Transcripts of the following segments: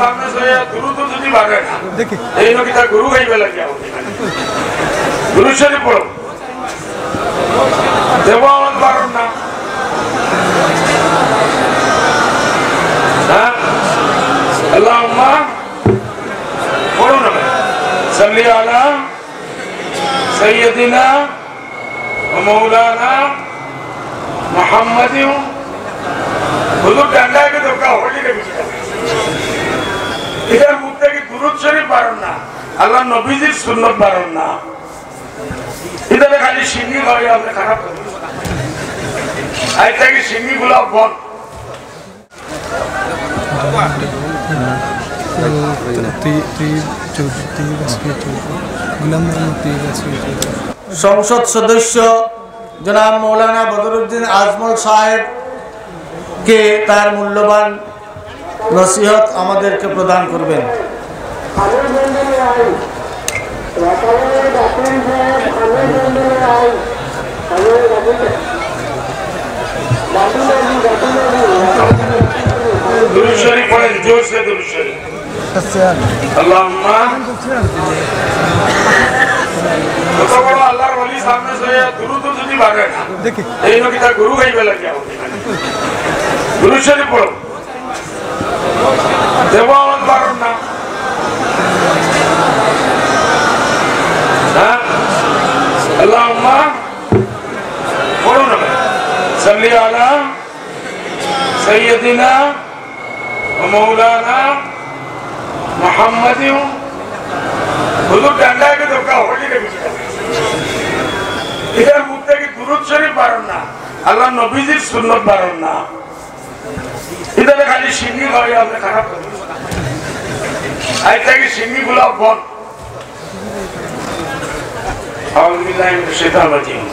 सामने से दुरूद যদি বাড়ে না দেখি এই নকিটা গুরু গাইবে লাগিয়া গুরু শরীফ পড়ো দেবো আওয়াজ বাড়ন না হ্যাঁ আল্লাহুম্মা পড়ো না সাল্লি আলা সাইয়্যিদিনা ওয়া মাওলানা মুহাম্মাদিন হুজুর ডান্ডাকে ধোকা হলি রে এটার মুখ থেকে দুরূদ শরীফ বাড়ন না আল্লাহ নবীজির সুন্নাত বাড়ন না এটা খালি সিঙ্গি হয় আপনি খারাপ করেন আজ থেকে সিঙ্গিগুলো বন সংসদ সদস্য জনাব মৌলানা বদরুদ্দিন আজমল সাহেব কে তার মূল্যবান নসিহত আমাদেরকে প্রদান করবেন। दुरूद शरीफ पढ़ें जोर से दुरूद शरीफ अल्लाहुम्मा तो बड़ा अल्लाहर वली सामने से दुरूद যদি বাড়ে না দেখি এই নকিটা গুরু গাইবে লাগিয়া दुरूद शरीफ पढ़ो দেবো আওয়াজ বাড়ন না হ্যাঁ আল্লাহুম্মা পড়ো না সাল্লি আলা সাইয়্যিদিনা ওয়া মাওলানা মুহাম্মাদিন হুজুর ডান্ডাকে ধোকা হলি রে এটার মুখ থেকে দুরূদ শরীফ বাড়ন না আল্লাহ নবীজির সুন্নাত বাড়ন না এটা খালি সিঙ্গি হয় আপনি খারাপ করেন আজ থেকে সিঙ্গিগুলো বন আউযু বিল্লাহি মিনাশ শাইতানির রাজীম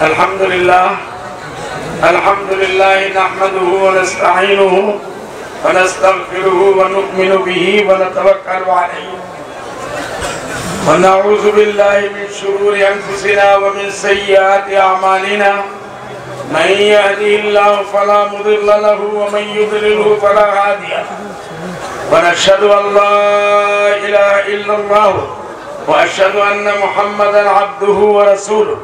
আলহামদুলিল্লাহ আলহামদুলিল্লাহ নাহমাদুহু ওয়া নাস্তাঈনুহু ওয়া নাস্তাগফিরুহু ওয়া নু'মিনু বিহি ওয়া নাতাওয়াক্কালু আলাইহি ওয়া নাউযু বিল্লাহি মিন শুরুরি আনফুসিনা ওয়া মিন সাইয়্যাতি আমালিনা من يهده الله فلا مضل له ومن يضلله فلا هادي له ونشهد ان لا اله الا الله واشهد ان محمدا عبده ورسوله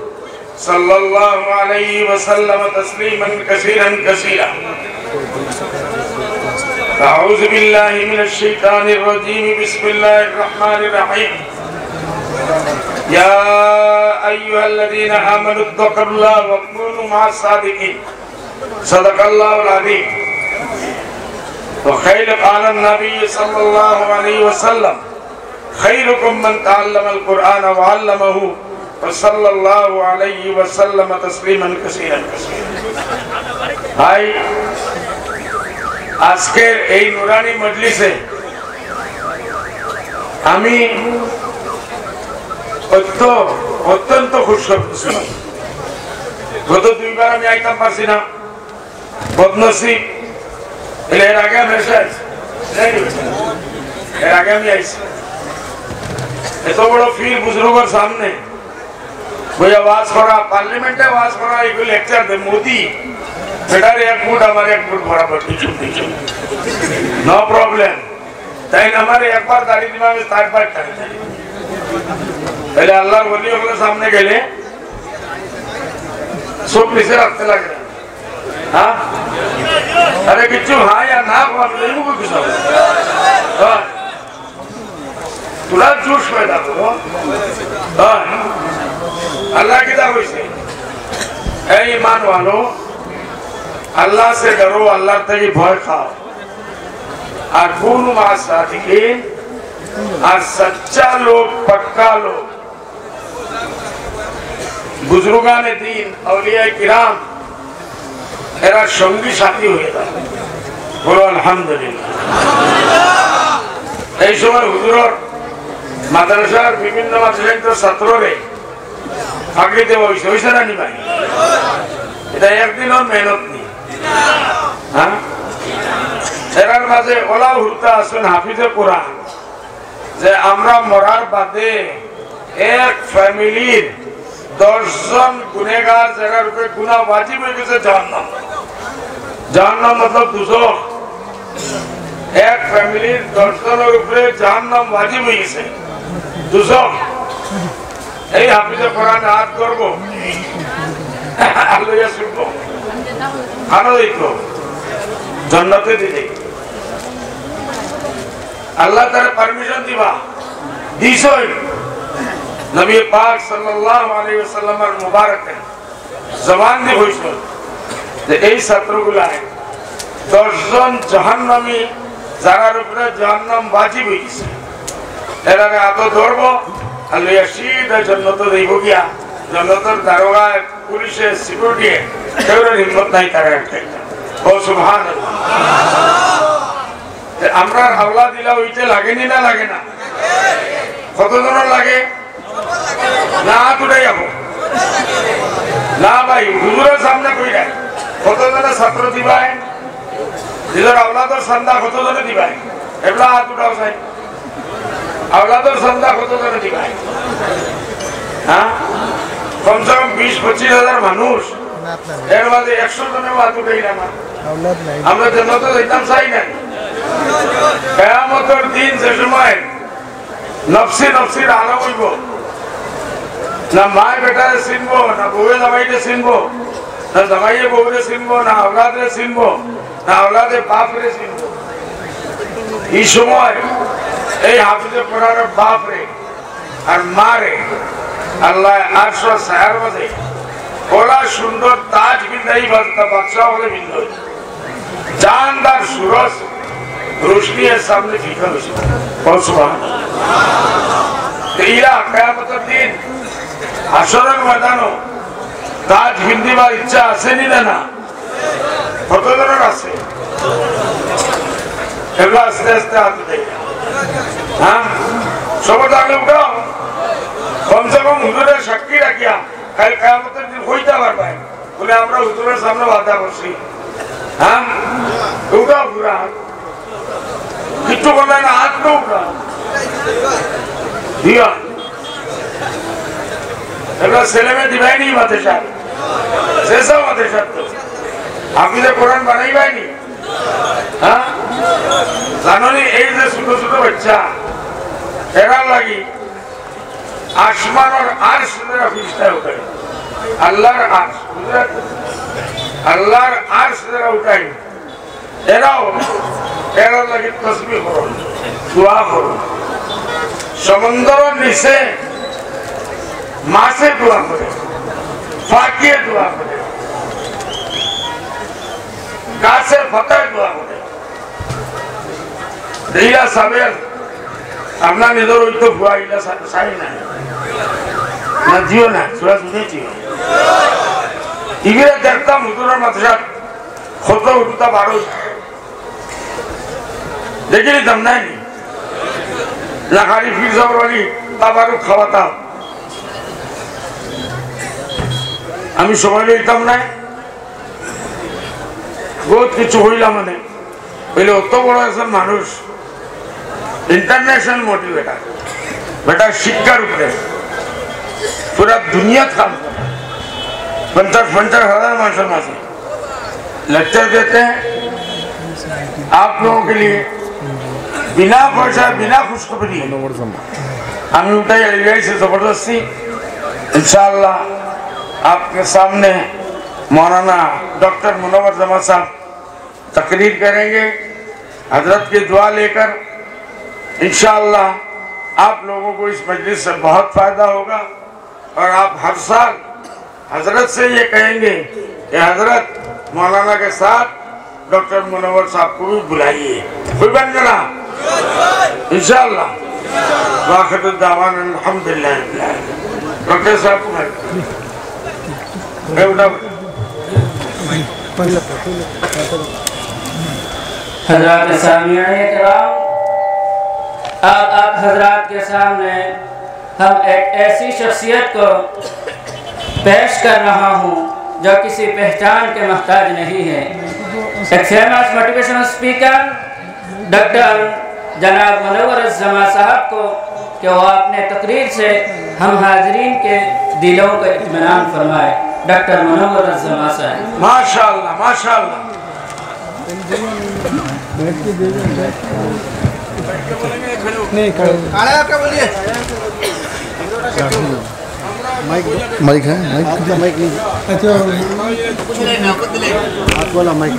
صلى الله عليه وسلم تسليما كثيرا كثيرا اعوذ بالله من الشيطان الرجيم بسم الله الرحمن الرحيم يا أيها الذين آمنوا اتقوا الله وكونوا مع الصادقين صدق الله العظيم وخير قال النبي صلى الله عليه وسلم خيركم من تعلم القرآن وعلمه وصلى الله عليه وسلم تسليما كثيرا كثيرا هاي আজকের এই নুরানি মজলিসে আমি অত্যন্ত খুশি গত দুইবার আমি আইতাম পারছি না বদনসিব এর আগে আমি আইছি এত বড় ফির বুজুর্গের সামনে ওই আওয়াজ করা পার্লামেন্টে আওয়াজ করা এগুলো লেকচার দে মোদি বেটার এক ফুট আমার এক ফুট বরাবর পিছন পিছন নো প্রবলেম তাই আমার একবার দাঁড়িয়ে দিলাম আমি চারবার দাঁড়িয়ে पहले अल्लाह वली के सामने गए सब नीचे रखते लगे हाँ अरे किच्चू हाँ या ना नहीं को कुछ तुला जोश पैदा करो अल्लाह की दावत से ऐ ईमान वालो अल्लाह से डरो अल्लाह तक भय खाओ और कुनु मा सादिकीन और सच्चा लोग पक्का लोग बुजुर्गाने दीन औलिया किराम एरा संगी साथी हुए था बोलो अल्हम्दुलिल्लाह এই সময় হুজুরের মাদ্রাসার বিভিন্ন মাদ্রাসার ছাত্ররে আগে দেওয়া হইছে না নি ভাই এটা একদিনের মেহনত নি হ্যাঁ এরার মাঝে ওলা হুরতা আছেন হাফিজে কোরআন যে আমরা মরার বাদে এক ফ্যামিলির 10 জন গুনাহগার যারা উপরে গুনাহ ওয়াজিব হয়ে গেছে জাহান্নাম জাহান্নাম मतलब দুজখ এক ফ্যামিলির 10 জনের উপরে জাহান্নাম ওয়াজিব হয়ে গেছে। দুজন এই হাফিজে কোরআন হাত করবো আল্লাহ শুনবো আরো দেখো জান্নাতে দিতে আল্লাহ তার পারমিশন দিবা দিছই নবী পাক সাল্লাল্লাহু আলাইহি ওয়াসাল্লামের মুবারক জবান দিয়ে হইছিল যে এই ছাত্রগুলা 10 জন জাহান্নামী যারার উপরে জাহান্নাম ওয়াজিব হইছে এরা এত ধরবো আল্লাহ সিধা জান্নাতে দেব গিয়া জান্নাতের দারোগা পুলিশে সিকিউরিটি কেউর হিম্মত নাই তারা একটা ও সুবহানাল্লাহ আমরা আল্লাহ দিলা হইতে লাগেনি না লাগে না কতজনের লাগে না দুটাই যাবো না ভাই হুজুরের সামনে কইরা কতজনের ছাত্র দিবাই নিজের আওলাদের সন্ধ্যা কতজনে দিবাই এবলা হাত উঠাও চাই আওলাদের সন্ধ্যা কতজনে দিবাই হ্যাঁ কমসে কম 20-25 হাজার মানুষ এর মাঝে 100 জনের হাত উঠাই না আমরা জান্নাতে যাইতাম চাই না কিয়ামতের দিন যে সময় নফসি নফসির আলাপ হইব না মায় বেটারে চিনবো না বউয়ে জামাইকে চিনবো না জামাইয়ে বউরে চিনবো না আওলাদে চিনবো না আওলাদে বাপরে চিনবো এই সময় এই হাফিজে কোরআনের বাপরে আর মারে আল্লাহ 800 সায়ার মাঝে ওলা সুন্দর তাজ বিন্দাই বাদশাহ বলে বিন্দ জানদার সুরজ रोशनी है सामने फीका हुई बहुत सुभान तेरा क़यामतेर दिन हाशरेर मैदानो ताज बिंदिबार इच्छा আছে নি না কত জনের আছে এগুলো আস্তে আস্তে হাতে দেয় হ্যাঁ সবার আগে উঠাও কমসে কম হুজুরের সাক্ষী রাখিয়া কাল क़यामतेर दिन হইতে পারবে বলে আমরা হুজুরের সামনে বাধা করছি হ্যাঁ উঠাও পুরা किच्छु बोला ना हाथ तो उठा दिया एवढा सेले में दिवाई नहीं बाते शायद जैसा बाते शायद तो हाफिज़े कुरान बनाई बाई नहीं हाँ जानोनी एक से सुनो बच्चा तेरा लगी आसमान और आर्श मेरा फिस्टा उठाई अल्लाह आर्श अल्लाह आर्श मेरा उठाई এরাও এরা লাগে তসবিহ করুন দোয়া করুন সমুদ্রের নিচে মাছে দোয়া করে ফাঁকিয়ে দোয়া করে গাছের পাতায় দোয়া করে এইরা সাবেন আপনার নিজের ওই তো ভুয়া ইলা চাই না না দিও না সুরা শুনেছি ইগিরা দেখতাম হুজুরের মাদ্রাসা কত উঠতা 12 দেখে নিতাম নাই লাখারি ফির সবরালি আবারও খাওয়াতাম আমি সময় লইতাম না বহুত কিছু হইলাম মানে হইলে অত বড় একজন মানুষ ইন্টারন্যাশনাল মোটিভেটার বেটা শিক্ষার উপরে পুরা দুনিয়া কাম 50 হাজার মানুষের মাঝে लेक्चर देते हैं आप लोगों के लिए बिना पैसा बिना खुशखबरी हमें उठाई एलआई से जबरदस्ती इंशाअल्लाह आपके सामने मौलाना डॉक्टर मुनव्वर जमा साहब तकरीर करेंगे हजरत की दुआ लेकर इंशाअल्लाह आप लोगों को इस मजलिस से बहुत फायदा होगा और आप हर साल हजरत से ये कहेंगे कि हजरत मौलाना के साथ डॉक्टर मुनव्वर साहब को भी बुलाइए कोई बन गया इंशाअल्लाह वाखिर दावान अल्हम्दुलिल्लाह डॉक्टर साहब को हज़रात सामियाने किराम आप हजरात के सामने हम एक ऐसी शख्सियत को पेश कर रहा हूँ जो किसी पहचान के मोहताज नहीं है। एक फेमस मोटिवेशनल स्पीकर डॉक्टर जनाब मुनव्वर जमा साहब को कि वो अपने तकरीर से हम हाजरीन के दिलों को इत्मीनान फरमाए। डॉक्टर मुनव्वर जमा साहब। माशाअल्लाह माशाअल्लाह माइक है माइक नहीं अच्छा आप बोला माइक